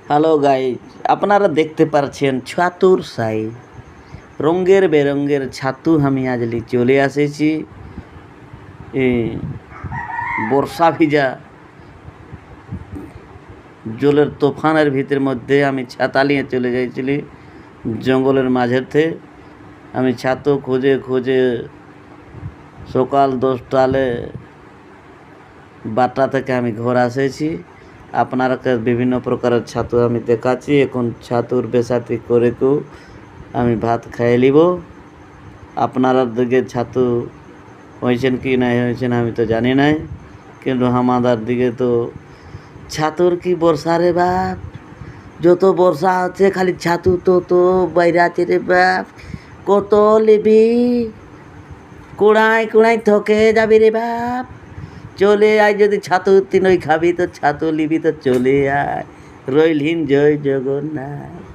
Hello guys, আপনারা দেখতে পাচ্ছেন ছাতুর সাই রঙের বেরঙের ছাতু আমি আজ চলে এসেছি। বর্ষা ভিজা জলের তুফানের ভিতর মধ্যে আমি ছাতা নিয়ে চলে যাইছিলি জঙ্গলের মাঝেতে। আমি ছাতু খুঁজে খুঁজে সকাল 10টালে বারটা থেকে আমি ঘর আসেছি। আপনারাকে বিভিন্ন প্রকারের ছাতু আমি দেখাচ্ছি। এখন ছাতুর বেসাতি করে কেউ আমি ভাত খাইয়ে নিব। আপনারা দিকে ছাতু হয়েছেন কি নাই হয়েছেন আমি তো জানি নাই, কিন্তু আমাদের দিকে তো ছাতুর কি বর্ষা রে বাপ। যত বর্ষা হচ্ছে খালি ছাতু তো বাইরে আছে রে বাপ। কত লিবি, কুড়াই কুড়াই থকে যাবি রে বাপ। চলে আয়, যদি ছাতু তিনই খাবি তো ছাতু লিবি তো চলে আয়। রইলহীন জয় জগন্নাথ।